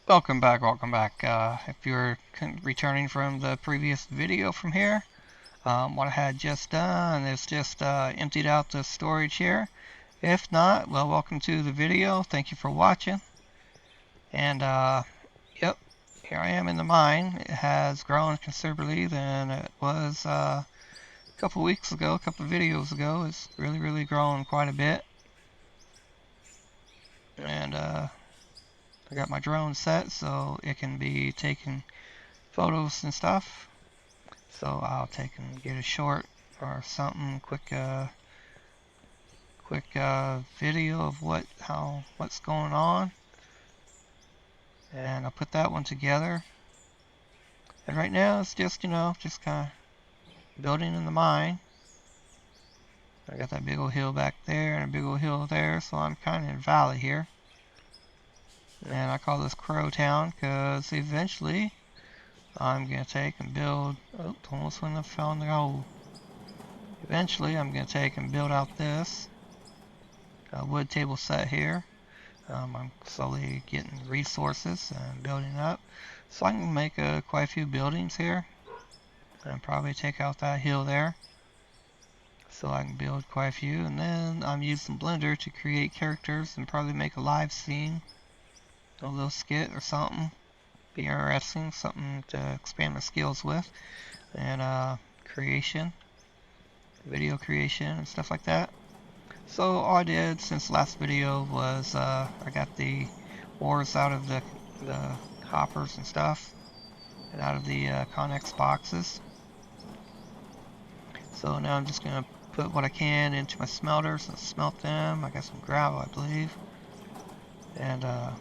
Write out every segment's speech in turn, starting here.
Welcome back, welcome back. If you're returning from the previous video from here, what I had just done is just emptied out the storage here. If not, well, welcome to the video. Thank you for watching. And yep, here I am in the mine. It has grown considerably than it was a couple weeks ago, a couple of videos ago. It's really grown quite a bit. And I got my drone set so it can be taking photos and stuff. So I'll take and get a short or something quick video of what's going on, and I'll put that one together. And right now it's just just kind of building in the mine. I got that big old hill back there and a big old hill there, so I'm kind of in a valley here. And I call this Crowe Town because eventually I'm going to take and build, almost when I found the hole. Eventually I'm going to take and build out this wood table set here. I'm slowly getting resources and building up. So I can make quite a few buildings here. And probably take out that hill there. So I can build quite a few. And then I'm using Blender to create characters and probably make a live scene. A little skit or something. Be interesting. Something to expand my skills with. And creation. Video creation and stuff like that. So all I did since the last video was I got the ores out of the hoppers and stuff, and out of the Connex boxes. So now I'm just going to put what I can into my smelters and smelt them. I got some gravel, I believe, and I'll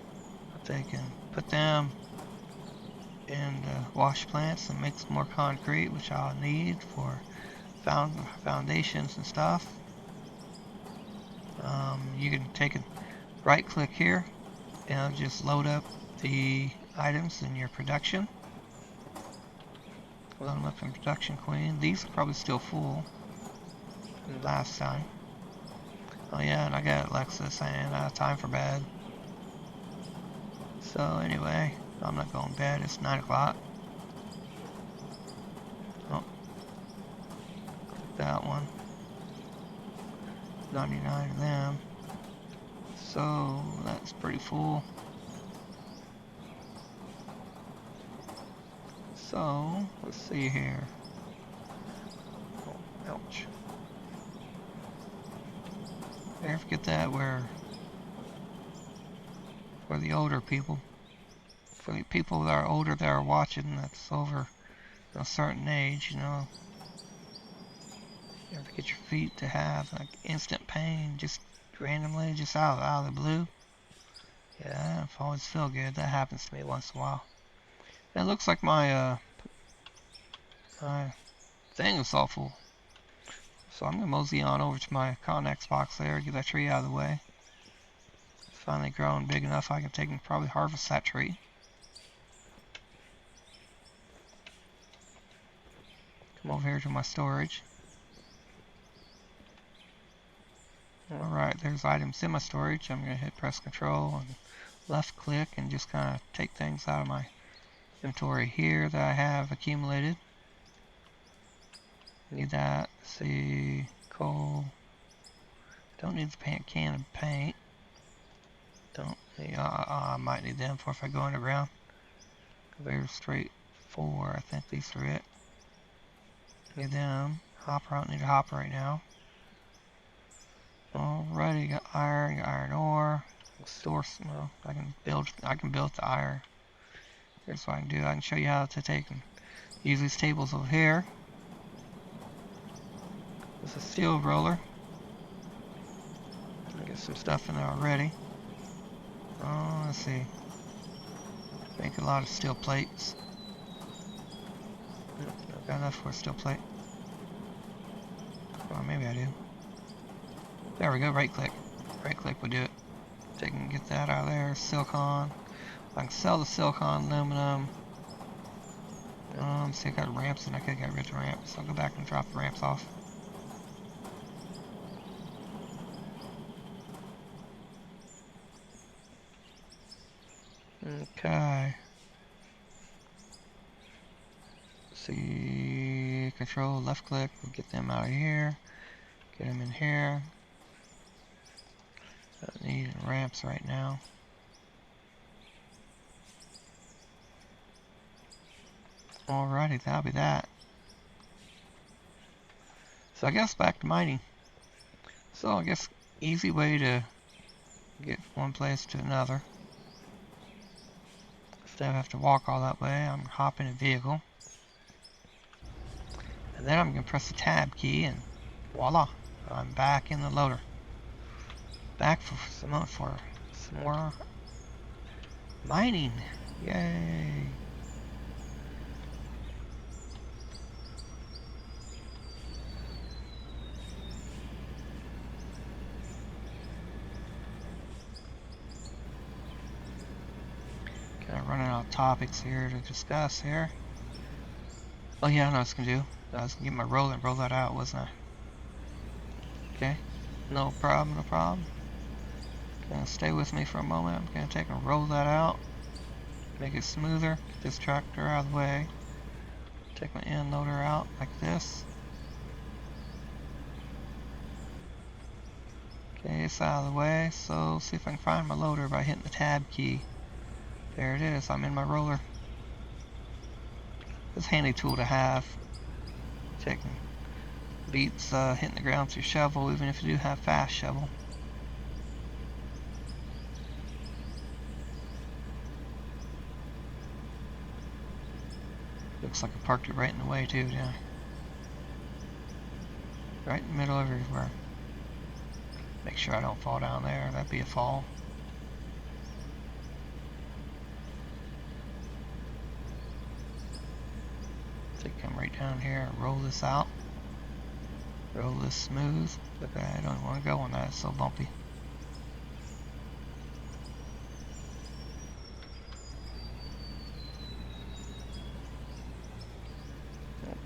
take and put them in the wash plants and make some more concrete, which I'll need for foundations and stuff. You can take a right click here and just load up the items in your production. Load them up in production queen. These are probably still full from the last time. Oh yeah, and I got Alexa saying time for bed. So anyway, I'm not going to bed. It's 9 o'clock. Oh, click that one. 99 of them. So that's pretty full. So let's see here. Oh, ouch. Never forget that for the older people, for the people that are older that are watching, that's over a certain age, you know. You ever get your feet to have like instant pain just randomly, just out of the blue? Yeah, I always feel good. That happens to me once in a while. And it looks like my my thing is all full. So I'm gonna mosey on over to my Connex box there, get that tree out of the way. It's finally grown big enough I can take and probably harvest that tree. Come over here to my storage. Alright, there's items in my storage. I'm going to hit press control and left click and just kind of take things out of my inventory here that I have accumulated. Need that. Let's see, coal. Don't need the can of paint. Don't need, I might need them for if I go underground. Conveyor straight 4, I think these are it. Need them. Hopper, I don't need a hopper right now. Alrighty, got iron ore. Source, well, I can build the iron. Here's what I can do. I can show you how to take and use these tables over here. This is a steel roller. I get some stuff in there already. Oh, let's see. Make a lot of steel plates. Not got enough for a steel plate. Or maybe I do. There we go, right click. Right click would do it. Take and get that out of there. Silicon. I can sell the silicon aluminum. See, I got ramps and I could get rid of the ramps. I'll go back and drop the ramps off. Okay. See, control, left click, we'll get them out of here. Get them in here. Don't need ramps right now. Alrighty, that'll be that. So I guess back to mining. So I guess easy way to get from one place to another. Instead of have to walk all that way, I'm hopping a vehicle. And then I'm going to press the tab key and voila, I'm back in the loader. Back for some more mining. Yay! Kind of running out of topics here to discuss here. Oh yeah, I know what I was gonna do. I was gonna get my roller and roll that out, wasn't I? Okay, no problem, no problem. Gonna stay with me for a moment. I'm gonna take and roll that out, make it smoother. Get this tractor out of the way. Take my end loader out like this. Okay, it's out of the way. So see if I can find my loader by hitting the tab key. There it is. I'm in my roller. It's a handy tool to have. Beats hitting the ground with your shovel, even if you do have fast shovel. Looks like I parked it right in the way too, didn't I? Right in the middle of everywhere. Make sure I don't fall down there. That'd be a fall. So come right down here and roll this out. Roll this smooth. Look, I don't want to go on that. It's so bumpy.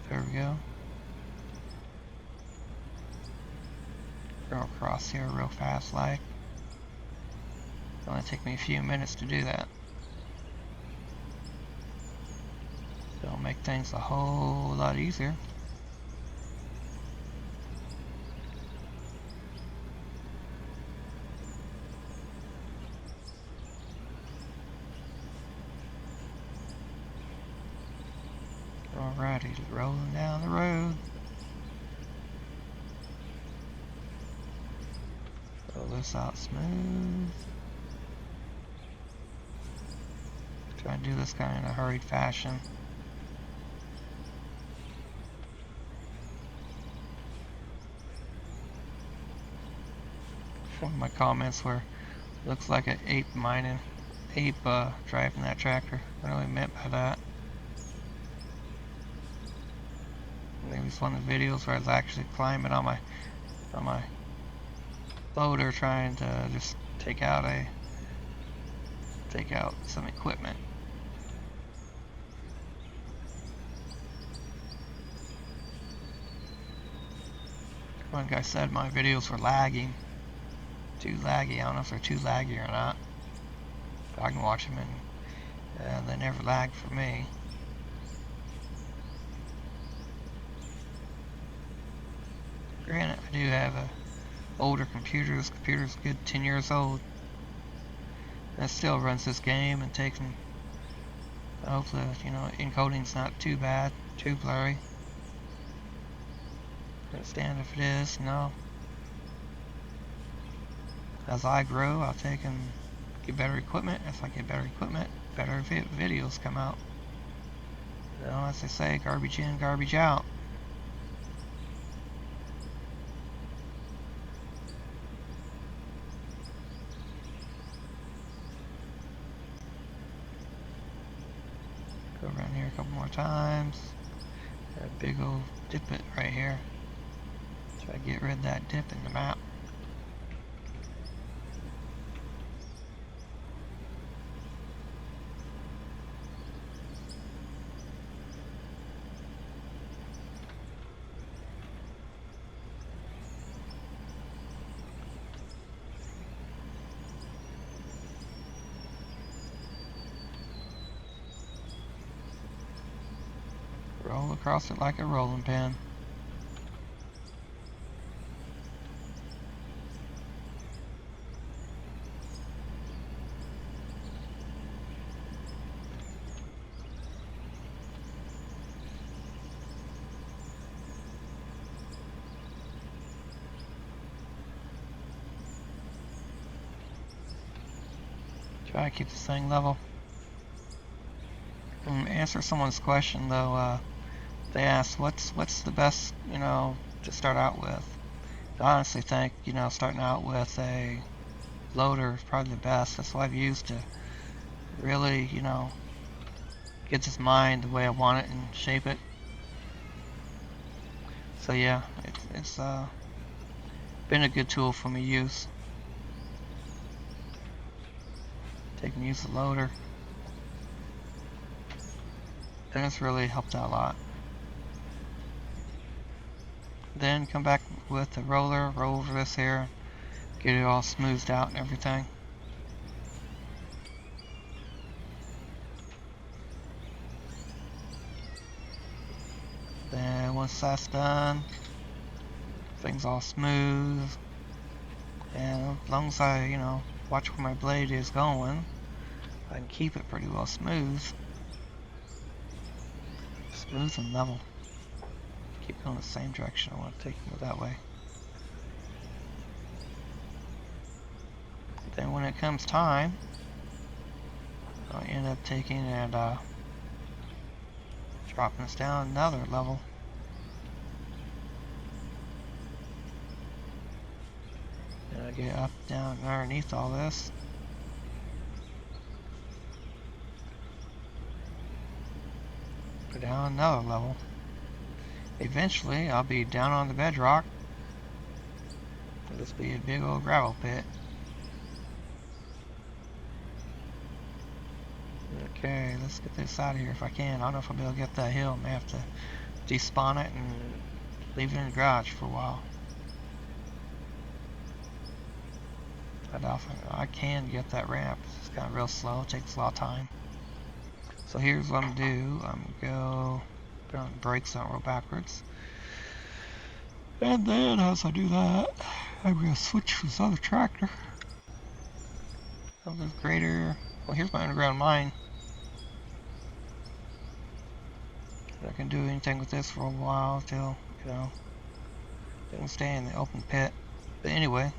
There we go. Go across here real fast like. It's only take me a few minutes to do that. It'll make things a whole lot easier. Alrighty, rolling down the road. Roll this out smooth. Try to do this kind of in a hurried fashion. One of my comments were, looks like an ape driving that tractor. What do I meant by that? Maybe it's one of the videos where I was actually climbing on my loader trying to just take out some equipment. One guy said my videos were lagging. Too laggy. I don't know if they're too laggy or not. But I can watch them and they never lag for me. Granted, I do have a older computer. This computer's good 10 years old. And it still runs this game and takes them. Hopefully, encoding's not too bad, too blurry. Understand if it is, As I grow, I'll take and get better equipment. If I get better equipment, better videos come out. As they say, garbage in, garbage out. Go around here a couple more times. Got a big old dip it right here. Try to get rid of that dip in the map. Roll across it like a rolling pin. Try to keep this thing level. Answer someone's question though. They asked, what's the best, to start out with? I honestly think, starting out with a loader is probably the best. That's what I've used to really, get this mine the way I want it and shape it. So yeah, it's been a good tool for me to use. Take and use the loader. And it's really helped out a lot. Then come back with the roller, roll over this here, get it all smoothed out and everything. Then once that's done, things all smooth, and as long as I, watch where my blade is going, I can keep it pretty well smooth. Smooth and level. Keep going the same direction. I want to take it that way. Then when it comes time, I'll end up taking and dropping this down another level. And I get up, down, and underneath all this. Go down another level. Eventually, I'll be down on the bedrock. It'll just be a big old gravel pit. Okay, let's get this out of here if I can. I don't know if I'll be able to get that hill. I may have to despawn it and leave it in the garage for a while. I can get that ramp. It's kind of real slow. It takes a lot of time. So here's what I'm going to do. I'm going to go put on the brakes so I don't roll backwards. And then as I do that, I'm going to switch to this other tractor. This grader. Well, here's my underground mine. I can do anything with this for a while till, it can stay in the open pit. But anyway,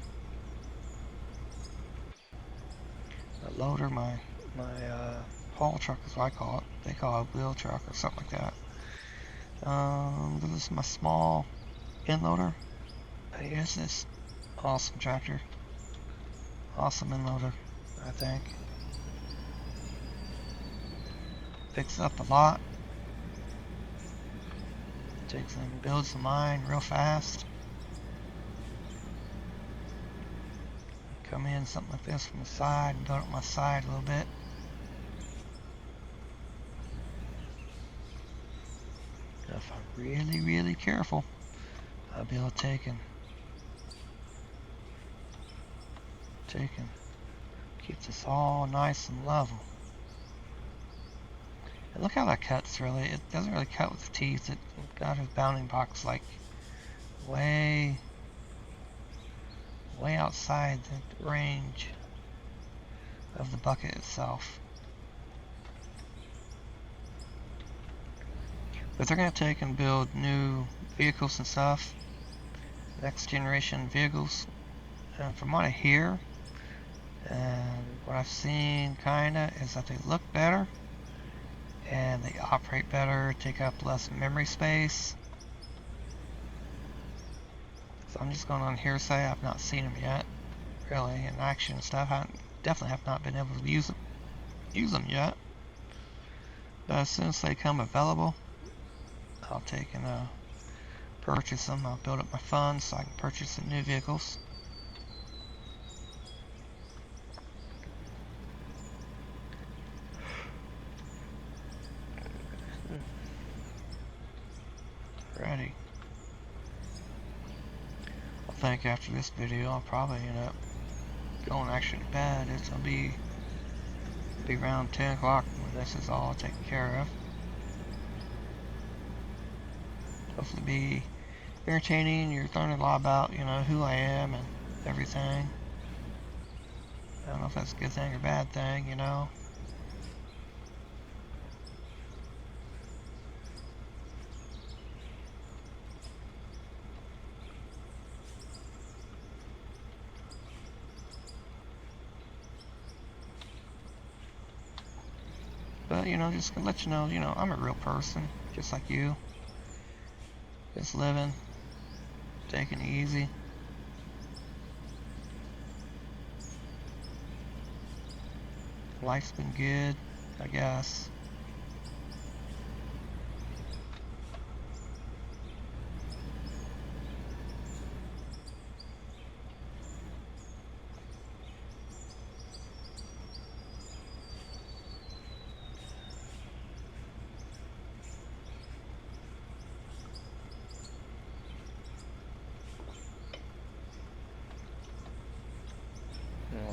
a loader, my haul truck is what I call it. They call it a wheel truck or something like that. This is my small end loader. Here's this awesome tractor. Awesome end loader, I think. Picks up a lot. Takes and builds the mine real fast. Come in something like this from the side and build up my side a little bit. If I'm really, really careful, I'll be able to take and keep this all nice and level. And look how that cuts, really. It doesn't really cut with the teeth. It got his bounding box like way outside the range of the bucket itself. But they're going to take and build new vehicles and stuff, next generation vehicles. And from what I hear and what I've seen kinda is that they look better and they operate better, take up less memory space. So I'm just going on hearsay. I've not seen them yet, really, in action and stuff. I definitely have not been able to use them yet. But as soon as they come available, I'll take and purchase them. I'll build up my funds so I can purchase some new vehicles. Ready. I think after this video I'll probably end up going actually to bed. It'll be around 10 o'clock when this is all taken care of. hopefully be entertaining. You're learning a lot about, you know, who I am and everything. I don't know if that's a good thing or bad thing, you know. But, you know, just to let you know, I'm a real person, just like you. Just living, taking it easy. Life's been good, I guess.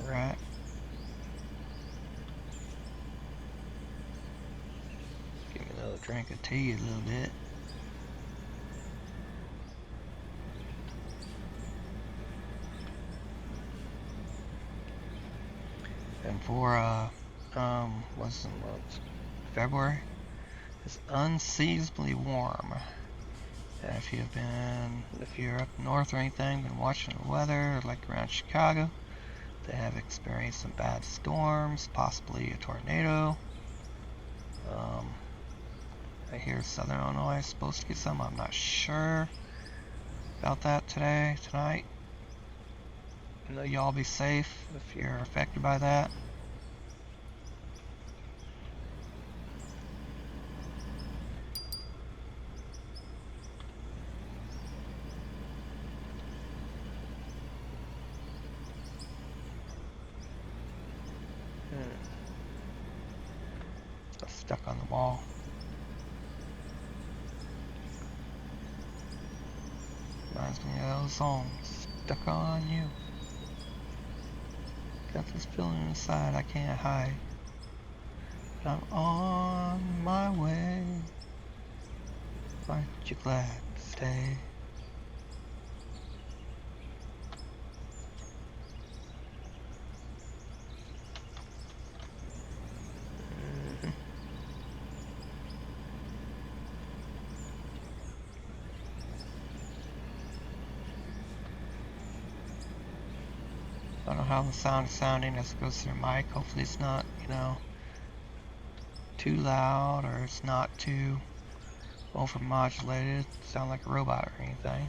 Alright. Give me another drink of tea a little bit. And for, what's the month? February? It's unseasonably warm. And if you're up north or anything, been watching the weather, like around Chicago, they have experienced some bad storms, possibly a tornado. I hear Southern Illinois is supposed to get some. I'm not sure about that tonight. I know y'all be safe if you're affected by that. I'm stuck on the wall. Reminds me of those songs. Stuck on you. Got this feeling inside I can't hide. But I'm on my way. Aren't you glad to stay? I don't know how the sound is sounding as it goes through the mic. Hopefully it's not, you know, too loud, or it's not too overmodulated, sound like a robot or anything.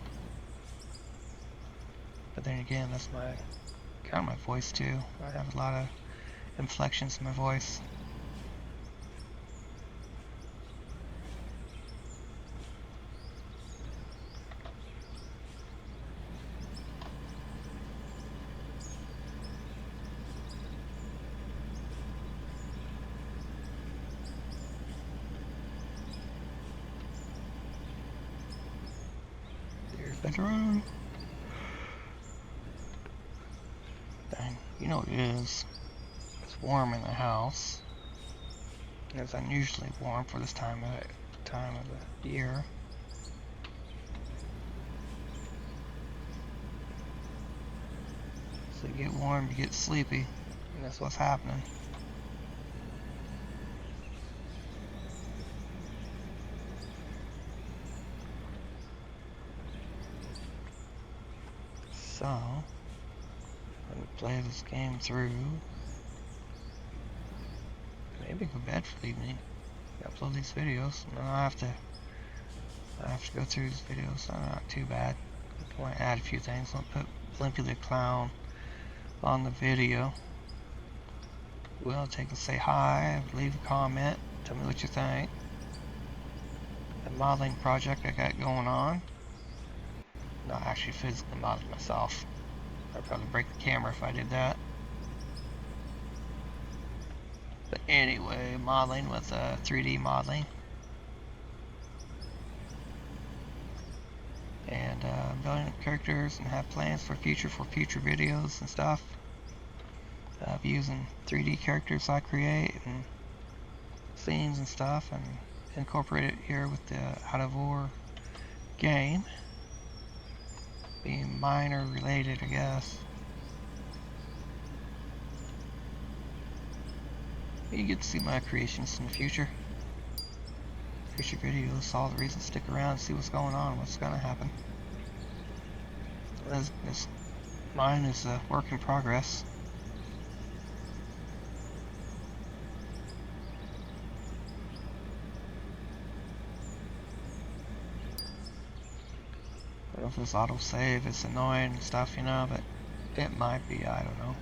But then again, that's kind of my voice too. I have a lot of inflections in my voice. Bedroom. Dang, you know what it is. It's warm in the house. It's unusually warm for this time of the year. So you get warm, you get sleepy, and that's what's happening. So, let me play this game through. Maybe go to bed for the evening. Upload these videos, and then I have to go through these videos. Not too bad. I want to add a few things. I'll put Blimpy the Clown on the video. Well, take a say hi, leave a comment, tell me what you think. The modeling project I got going on. Not actually physically modeling myself. I'd probably break the camera if I did that. But anyway, modeling with 3D modeling. And building up characters and have plans for future videos and stuff. Using 3D characters I create and scenes and stuff, and incorporate it here with the out of war game. Being minor related, I guess. You get to see my creations in the future. Future videos, all the reasons to stick around, see what's going on, what's going to happen. Mine is a work in progress. I don't know if this autosave is annoying and stuff, you know, but it might be, I don't know.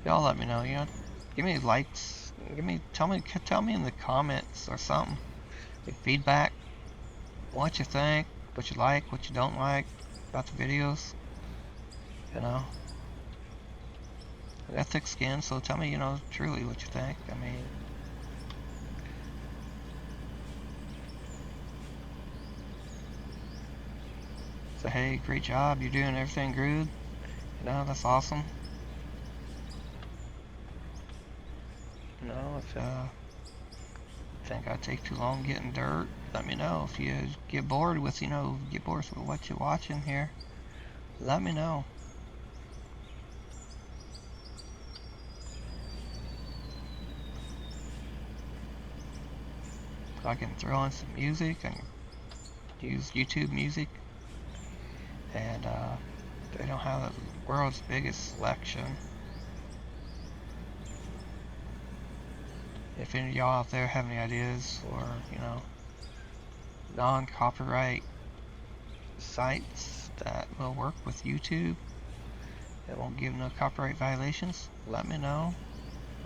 Y'all let me know, you know. Give me likes, tell me in the comments or something. Give feedback, what you think, what you like, what you don't like about the videos, you know. I got thick skin, so tell me, you know, truly what you think. I mean, so hey, great job, you're doing everything good. You know, that's awesome. You know, if think I take too long getting dirt, let me know. If you get bored with, you know, with what you're watching here, let me know. I can throw on some music and use YouTube music, and they don't have the world's biggest selection. If any of y'all out there have any ideas or, you know, non-copyright sites that will work with YouTube that won't give no copyright violations, let me know.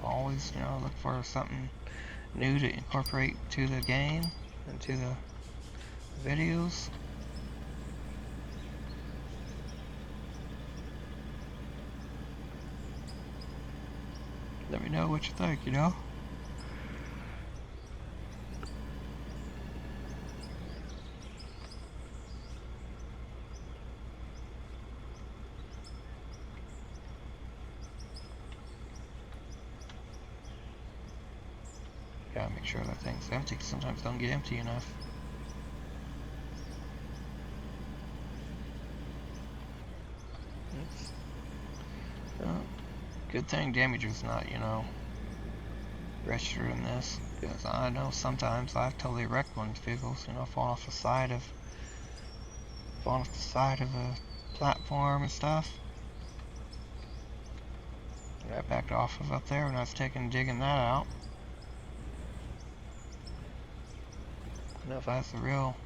I'll always, you know, look for something new to incorporate to the game and to the videos. Let me know what you think, you know. Gotta make sure that thing's empty, 'cause sometimes don't get empty enough. Good thing damage was not, you know, registered in this, because I know sometimes I've totally wrecked one's vehicles, you know, falling off the side of a platform and stuff. I backed off of up there when I was digging that out. You know, if I was a real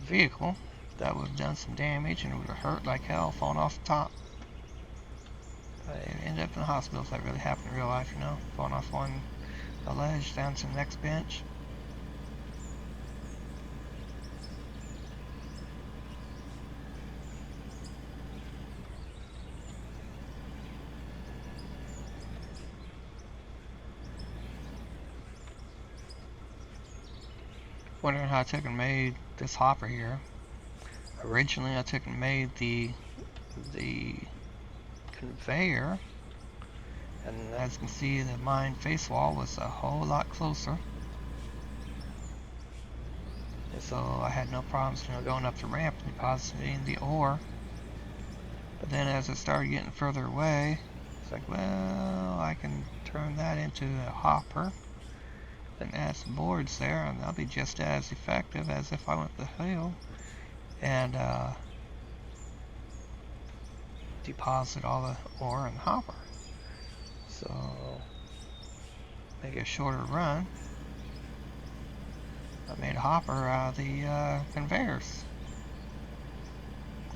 vehicle, that would have done some damage and it would have hurt like hell falling off the top. I ended up in the hospital if that really happened in real life, you know, falling off a ledge down to the next bench. Wondering how I took and made this hopper here. Originally I took and made the conveyor, and as you can see, the mine face wall was a whole lot closer, and so I had no problems, you know, going up the ramp and depositing the ore. But then as it started getting further away, it's like, well, I can turn that into a hopper and add some boards there, and that'll be just as effective as if I went the hill and deposit all the ore in the hopper. So make it a shorter run. I made a hopper out of the conveyors.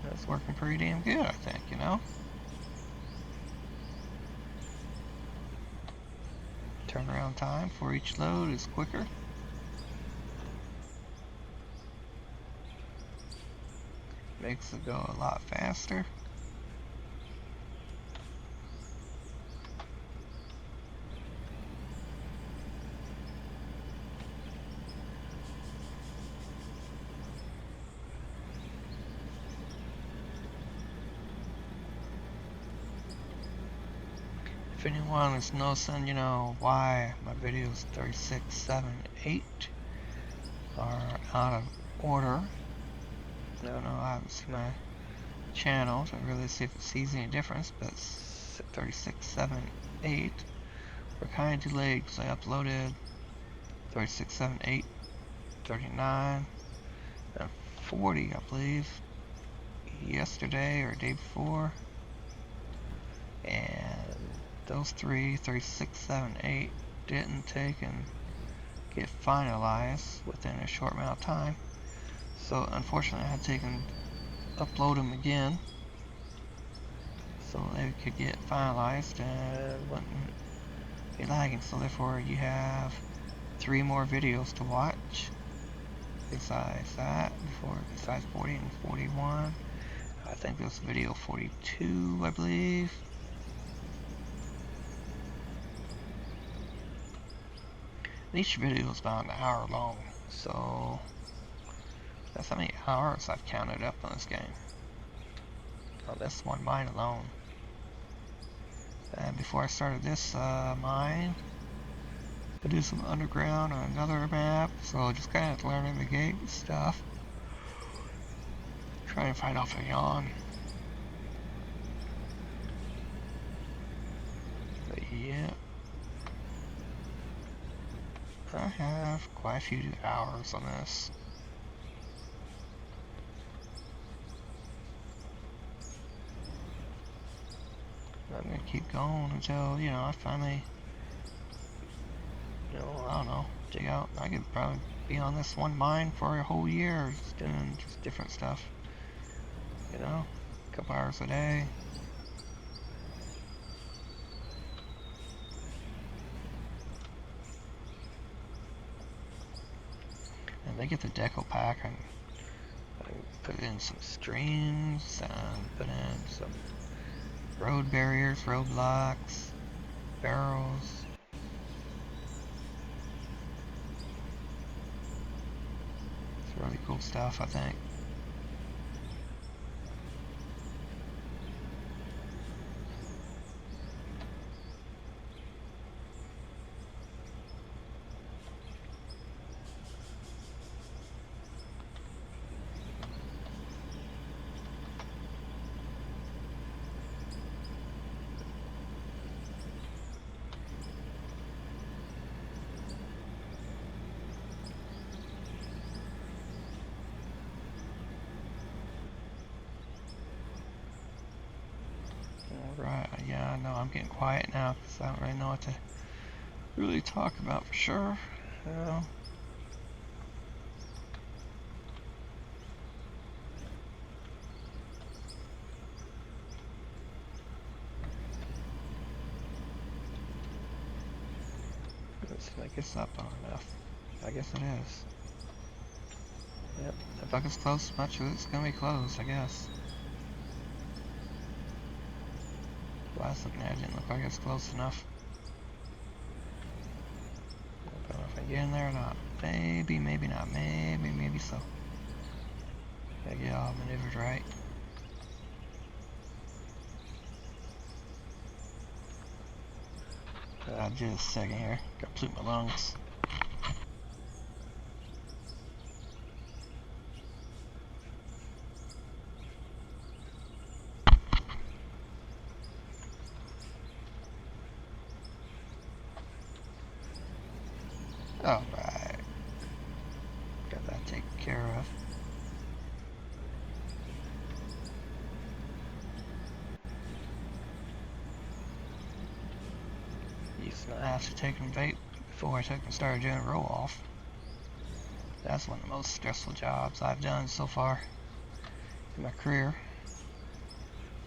That's working pretty damn good, I think, you know. Turnaround time for each load is quicker. Makes it go a lot faster. If anyone is noticing, you know, why my videos 36, 7, 8 are out of order, I don't know, I haven't seen my channel to really see if it sees any difference, but 36, 7, 8 were kind of delayed because I uploaded 36, 7, 8, 39, and 40, I believe, yesterday or day before. And those three, 36, 7, 8, didn't take and get finalized within a short amount of time. So unfortunately I had to take and upload them again so they could get finalized and wouldn't be lagging. So therefore you have 3 more videos to watch besides that, besides 40 and 41. I think this video 42, I believe. Each video is about an hour long, so that's how many hours I've counted up on this game. On this one mine alone. And before I started this mine, I did some underground on another map, so just kind of learning the game stuff. Trying to fight off a yawn. But yeah. I have quite a few hours on this. I'm gonna keep going until, you know, I finally, you know, I don't know, dig out. I could probably be on this one mine for a whole year, just doing just different stuff. You know, a couple hours a day. And they get the deco pack, and I put in some streams, and put in some road barriers, roadblocks, barrels. It's really cool stuff, I think. Alright, yeah, I know I'm getting quiet now because I don't really know what to really talk about for sure. Let's make this up on enough. I guess it is. Yep, the bucket's close, much of it's gonna be closed, I guess. Last looking at it didn't look like it's close enough. I don't know if I get in there or not. Maybe, maybe not. Maybe so. Gotta get all maneuvered right. Just a second here. Gotta pollute my lungs. Alright. Got that taken care of. Used to not have to take them vape before I took and started doing roll off. That's one of the most stressful jobs I've done so far in my career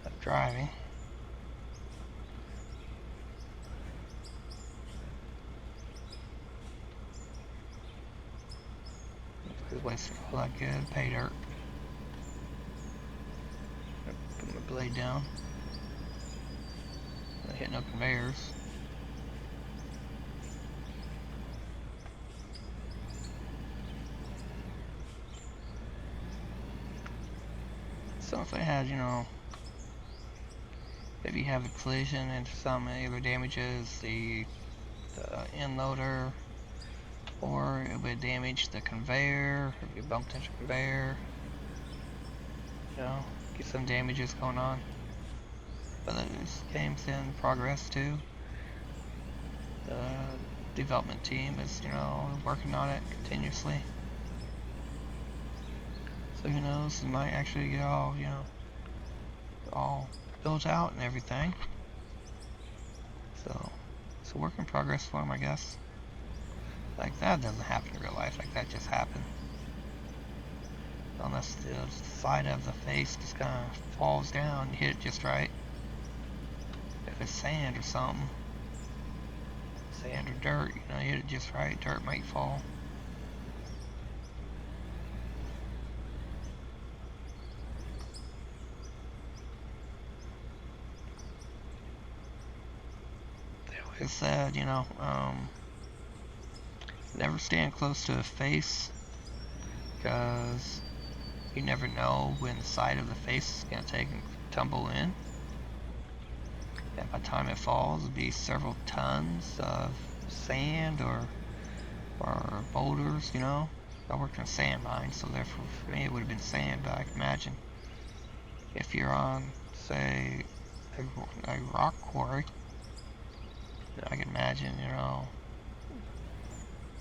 of driving. It's wasting all that good pay dirt. Put my blade down. Not hitting no conveyors. So if I had, you know, if you have a collision and some either damages the end loader, or it would damage the conveyor, if you bumped into the conveyor, know, get some damages going on. But this game's in progress too. The development team is, working on it continuously. So who knows, it might actually get all built out and everything. So it's a work in progress for them, I guess. Like, that doesn't happen in real life, like that just happened. Unless the side of the face just kind of falls down, you hit it just right. If it's sand or something, sand or dirt, you hit it just right, dirt might fall. They always said, never stand close to a face, because you never know when the side of the face is going to take and tumble in. And by the time it falls, it'll be several tons of sand or boulders, I worked in a sand mine, so therefore for me it would have been sand, but I can imagine if you're on, say, a rock quarry, I can imagine,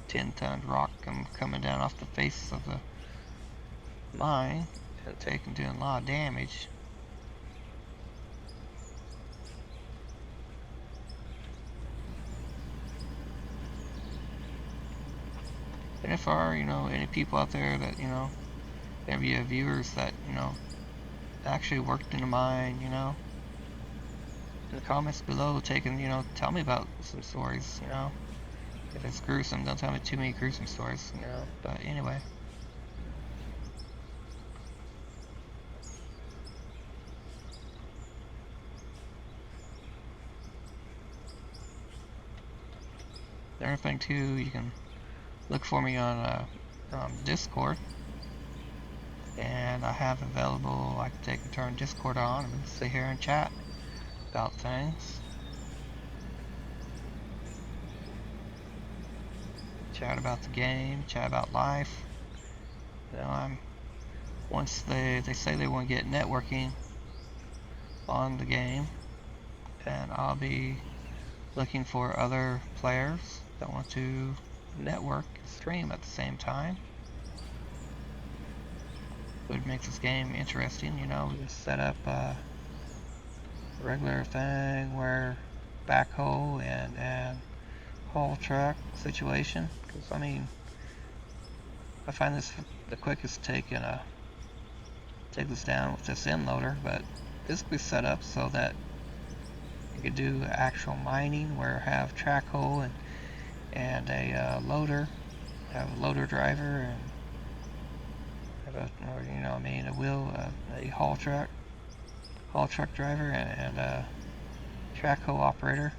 10-ton rock coming down off the face of the mine and doing a lot of damage. And if there are, any people out there that, maybe viewers that, actually worked in a mine, in the comments below, tell me about some stories, If it's gruesome, don't tell me too many gruesome stories, but anyway. The other thing too, you can look for me on Discord, and I have available, I can take and turn Discord on and sit here and chat about things. Chat about the game, chat about life. Once they say they want to get networking on the game, and I'll be looking for other players that want to network, stream at the same time. Would make this game interesting, we can set up a regular thing where backhoe and haul truck situation, because I find this the quickest take this down with this end loader, but this could be set up so that you could do actual mining where have track hole and a loader, have a loader driver, and have a haul truck driver and a track hole operator.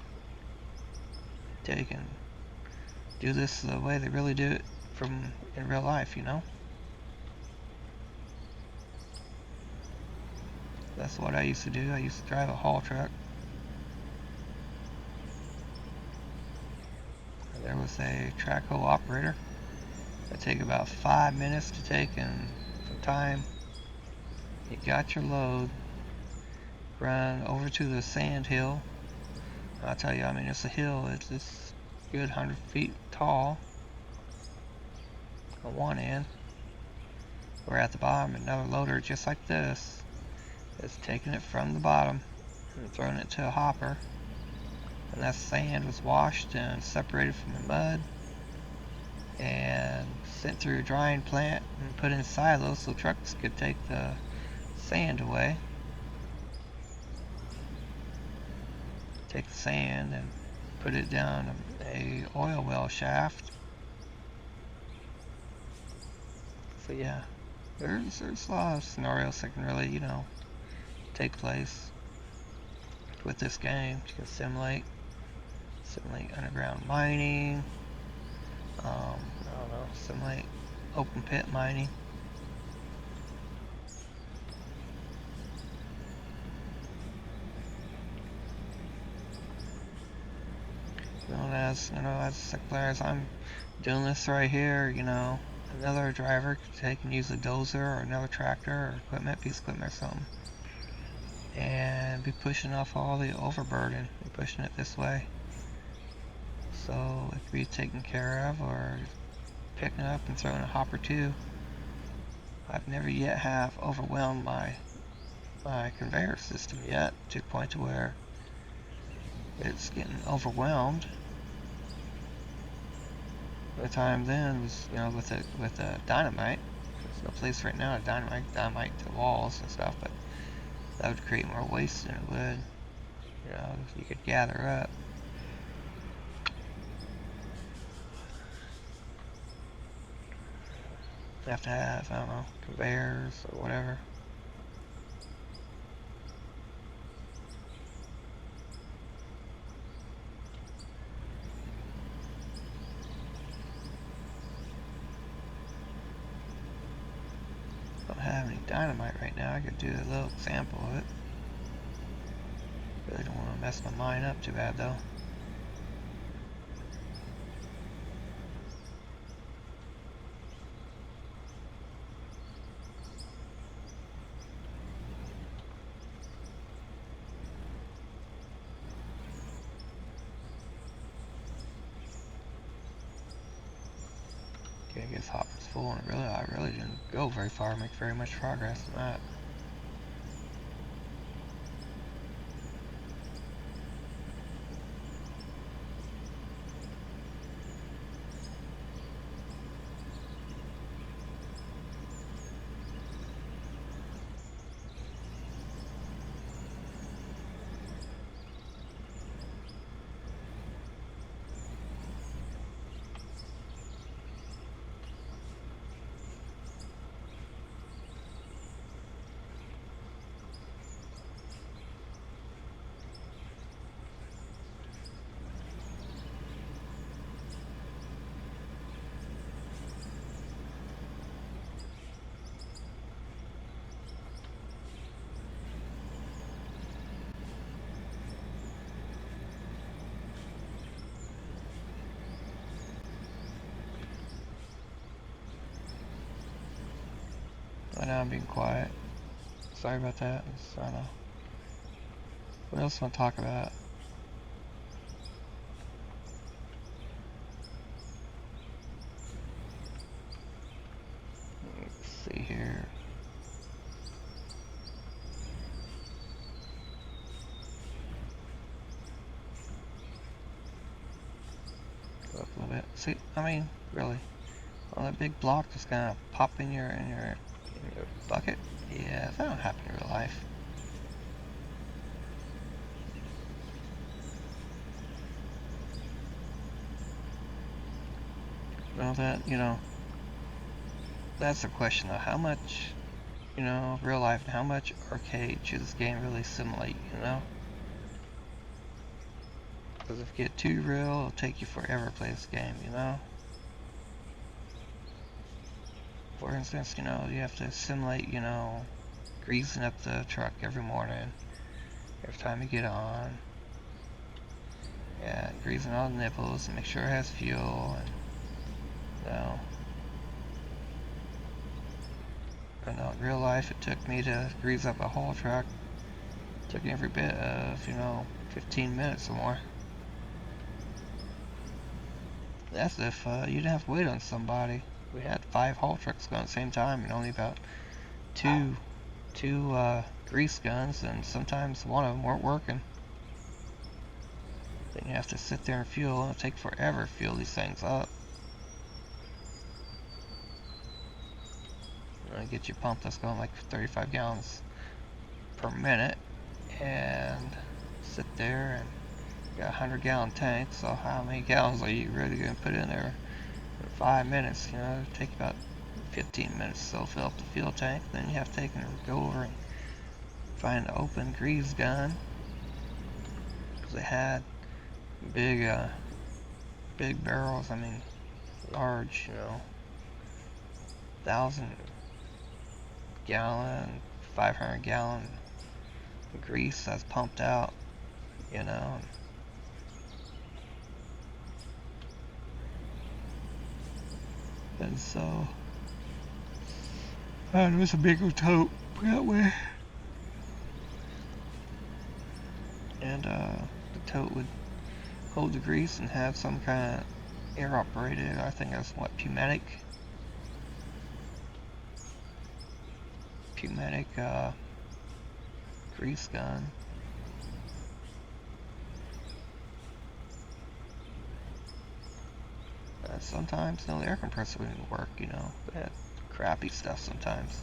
So you can do this the way they really do it in real life, That's what I used to do. I used to drive a haul truck. There was a track hole operator. It'd take about 5 minutes to take, and from time you got your load, run over to the sand hill. I'll tell you, it's a hill. It's good 100 feet tall on one end. We're at the bottom, another loader just like this is taking it from the bottom and throwing it to a hopper. And that sand was washed and separated from the mud and sent through a drying plant and put in silos so trucks could take the sand away. Take the sand and put it down a oil well shaft. So yeah, there's a lot of scenarios that can really, take place with this game. You can simulate underground mining, simulate open pit mining. As a player, as I'm doing this right here, another driver could take and use a dozer or another tractor or piece of equipment or something, and be pushing off all the overburden and pushing it this way. So it could be taken care of or picking up and throwing a hopper too. I've never yet have overwhelmed my conveyor system yet to the point to where it's getting overwhelmed. The time then was, with the dynamite. There's no place right now to dynamite to walls and stuff, but that would create more waste than it would, you could gather up. You have to have, I don't know, conveyors or whatever. Don't have any dynamite right now. I could do a little example of it. Really don't want to mess my mind up too bad though. Okay, I guess hopper's full, and I really didn't go very far, make very much progress in that. I know I'm being quiet. Sorry about that. I don't know. What else do I want to talk about? Let's see here. Go up a little bit. See, I mean, really. Well, that big block just kind of pop in your bucket. Yeah, that don't happen in real life. Well, that's the question though. How much, real life, and how much arcade should this game really simulate, Because if you get too real, it'll take you forever to play this game, For instance, you have to simulate, greasing up the truck every morning, every time you get on. Yeah, greasing all the nipples and make sure it has fuel, and, I know in real life it took me to grease up a whole truck. It took every bit of, 15 minutes or more. That's if you didn't have to wait on somebody. We had 5 haul trucks going at the same time and only about two grease guns, and sometimes one of them weren't working. Then you have to sit there and fuel, and it'll take forever to fuel these things up. Get your pump that's going like 35 gallons per minute, and sit there and got a 100-gallon tank, so how many gallons are you really going to put in there in 5 minutes? It'll take about 15 minutes to fill up the fuel tank. Then you have to take and go over and find an open grease gun, because they had big barrels, I mean large, 1,000-gallon, 500-gallon grease that's pumped out, and so And it was a bigger tote that way. And the tote would hold the grease and have some kind of air operated, I think that's what, pneumatic grease gun. Sometimes no, the air compressor wouldn't work, you know, they had crappy stuff sometimes,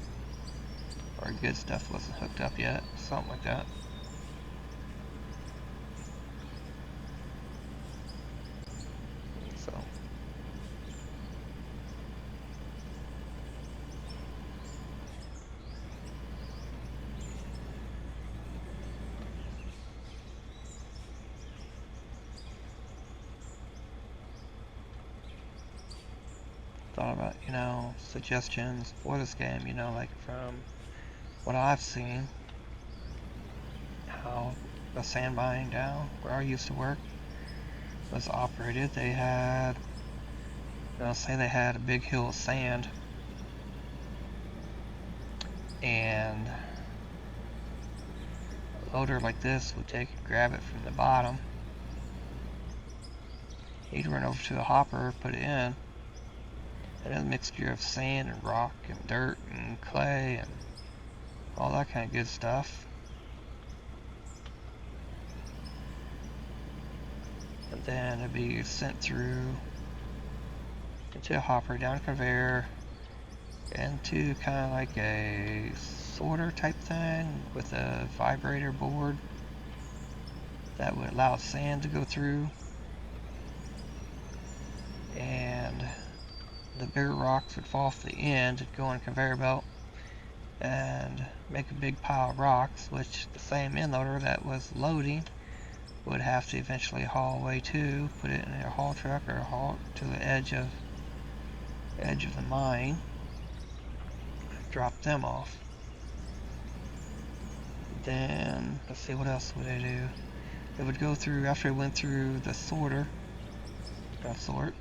or good stuff wasn't hooked up yet, something like that. So thought about, you know, suggestions for this game, you know, like from what I've seen, how the sand mining down where I used to work was operated. They had, say they had a big hill of sand, and a loader like this would take and grab it from the bottom. He'd run over to a hopper, put it in, and a mixture of sand and rock and dirt and clay and all that kind of good stuff. And then it'd be sent through into a hopper, down a conveyor, into kind of like a sorter type thing with a vibrator board that would allow sand to go through, and the bigger rocks would fall off the end and go on a conveyor belt and make a big pile of rocks, which the same end loader that was loading would have to eventually haul away to, put it in a haul truck or haul to the edge of the mine, drop them off. Then let's see, what else would they do? It would go through, after it went through the sorter, sort,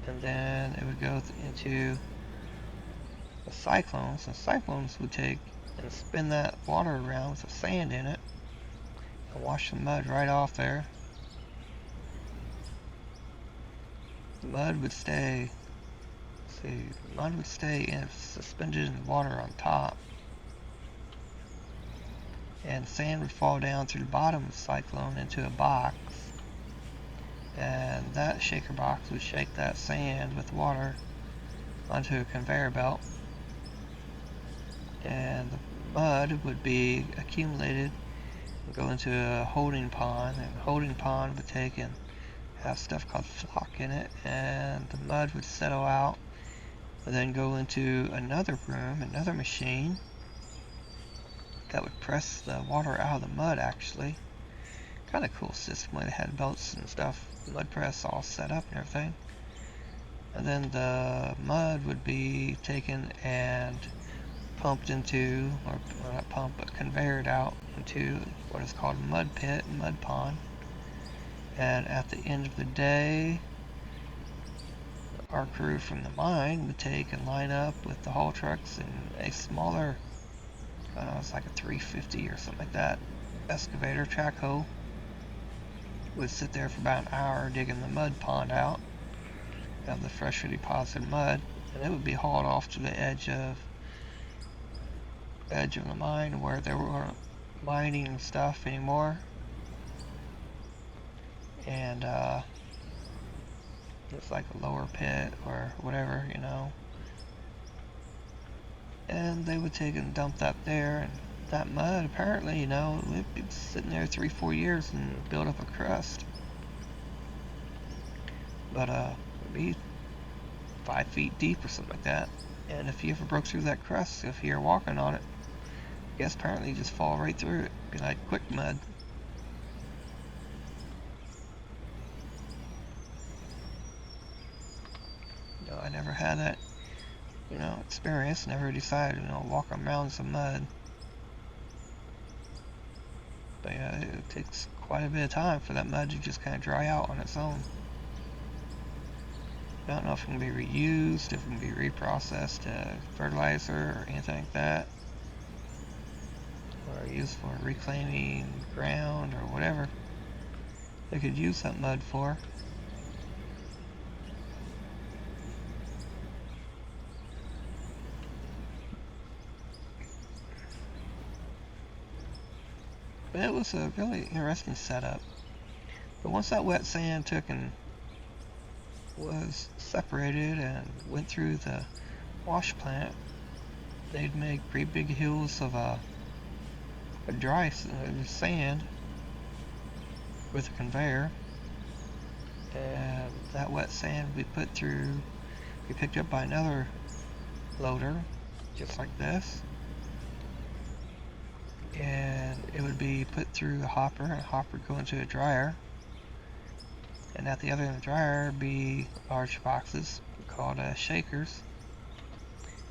and then it would go into the cyclones. The cyclones would take and spin that water around with the sand in it and wash the mud right off there. The mud would stay, suspended in the water on top, and sand would fall down through the bottom of the cyclone into a box, and that shaker box would shake that sand with water onto a conveyor belt, and the mud would be accumulated and go into a holding pond, and the holding pond would take and have stuff called flock in it, and the mud would settle out and then go into another room, another machine that would press the water out of the mud. Actually, kind of cool system where they had belts and stuff, mud press all set up and everything. And then the mud would be taken and pumped into, or not pumped, but conveyed out into what is called a mud pit, mud pond. And at the end of the day, our crew from the mine would take and line up with the haul trucks in a smaller, I don't know, it's like a 350 or something like that, excavator track hoe. Would sit there for about an hour digging the mud pond out of the freshly deposited mud, and it would be hauled off to the edge of the mine where they weren't mining and stuff anymore. And it's like a lower pit or whatever, you know. And they would take and dump that there, and that mud apparently, you know, it'd be sitting there 3-4 years and build up a crust. But it'd be 5 feet deep or something like that. And if you ever broke through that crust, if you're walking on it, I guess apparently you just fall right through it. It'd be like quick mud. No, I never had that, you know, experience. Never decided, you know, walk on mountains of mud. But yeah, it takes quite a bit of time for that mud to just kind of dry out on its own. I don't know if it can be reused, if it can be reprocessed to fertilizer or anything like that, or used for reclaiming ground or whatever they could use that mud for. But it was a really interesting setup. But once that wet sand took and was separated and went through the wash plant, they'd make pretty big hills of a dry sand with a conveyor, and that wet sand would be picked up by another loader, just like this, and it would be put through a hopper, and the hopper would go into a dryer, and at the other end of the dryer would be large boxes called shakers,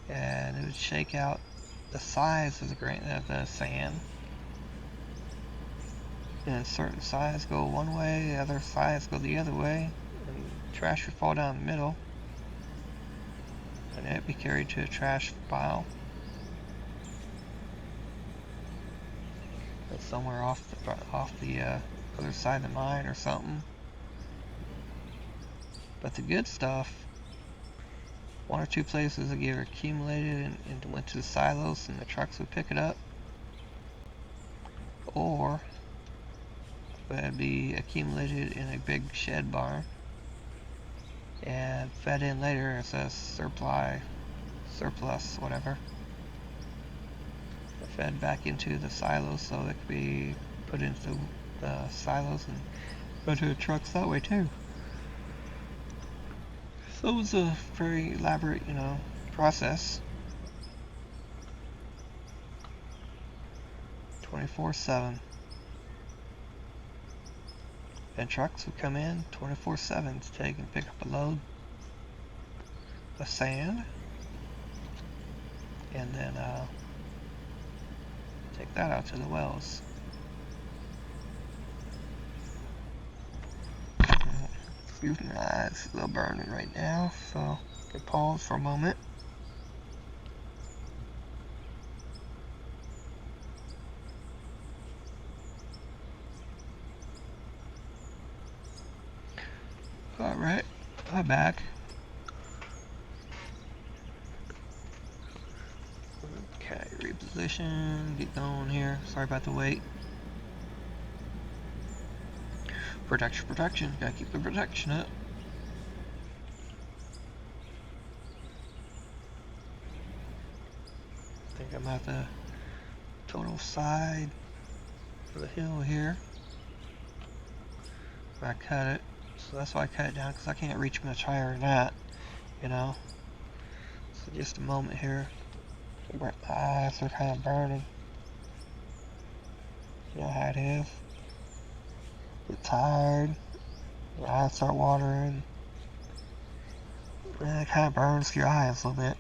and it would shake out the size of the sand. And certain sides go one way, other sides go the other way, and trash would fall down the middle, and it'd be carried to a trash pile. That's somewhere off the other side of the mine or something. But the good stuff, one or two places would get accumulated and went to the silos, and the trucks would pick it up, or would be accumulated in a big shed barn and fed in later as a surplus, whatever. Fed back into the silos so it could be put into the silos and go to the trucks that way too. So it was a very elaborate, process. 24/7. And trucks would come in 24/7 to take and pick up a load of sand, and then take that out to the wells. Excuse me, it's a little burning right now, so I can pause for a moment. Alright, I'm back. Okay, reposition, get going here. Sorry about the wait. Protection, gotta keep the protection up. I think I'm at the total side of the hill here. I cut it, so that's why I cut it down, because I can't reach much higher than that, So just a moment here. My eyes are kind of burning. You know how it is. Get tired. Your eyes start watering. And it kind of burns your eyes a little bit.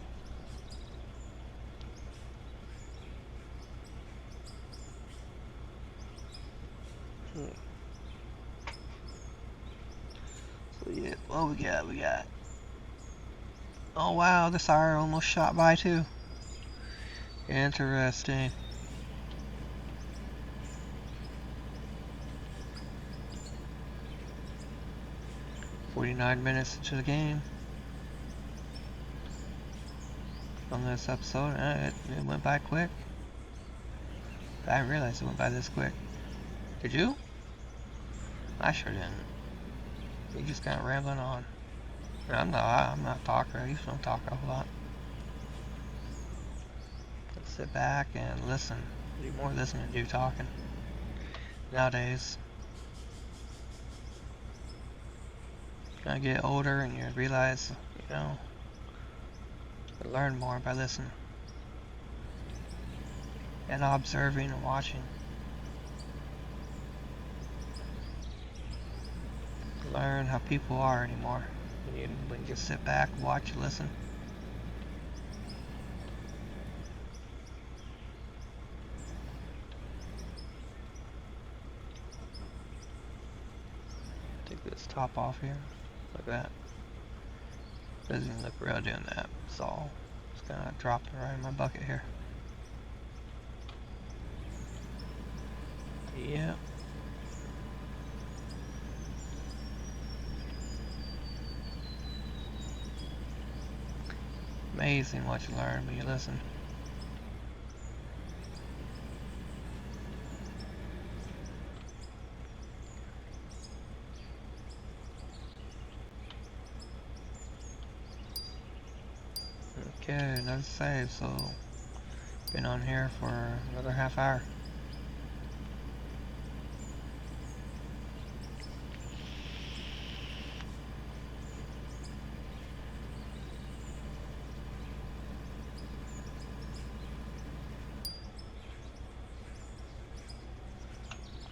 So yeah, what we got? Oh wow, this hour almost shot by too. Interesting. "49 minutes into the game on this episode, and it went by quick. I didn't realize it went by this quick. Did you? I sure didn't. You just kind of rambling on. I'm not a talker. I usually don't talk a whole lot. Let's sit back and listen. Do more listening than do talking nowadays. Gonna get older, and you realize, you learn more by listening and observing and watching. Learn how people are anymore. When you just sit back, watch, and listen. Take this top off here, like that. Doesn't look real doing that, so it's gonna drop it right in my bucket here. Yep. Amazing what you learn when you listen. Okay, another save, so been on here for another half hour.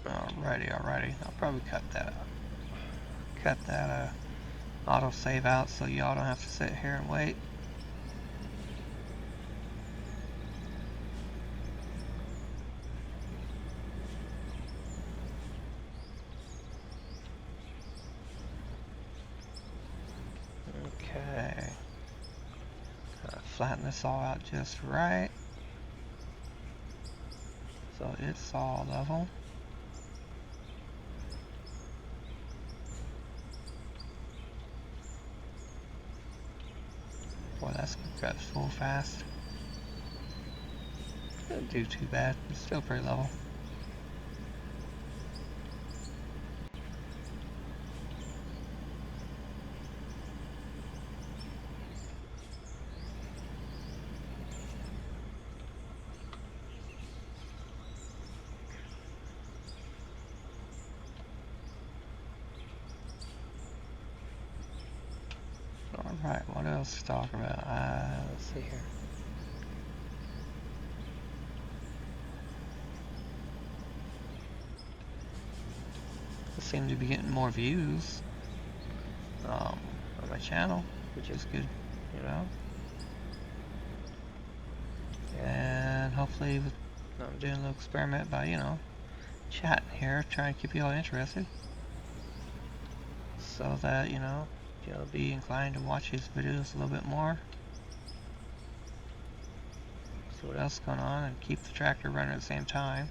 Alrighty. I'll probably cut that auto save out so y'all don't have to sit here and wait. Okay. Flatten this all out just right so it's all level. Boy, that's got full fast. Didn't do too bad. It's still pretty level. Alright, what else to talk about? Let's see here. I seem to be getting more views on my channel, which is good, you know. And hopefully I'm doing a little experiment by, you know, chatting here, trying to keep you all interested. So that, you know, you'll be inclined to watch these videos a little bit more. See what else is going on and keep the tractor running at the same time.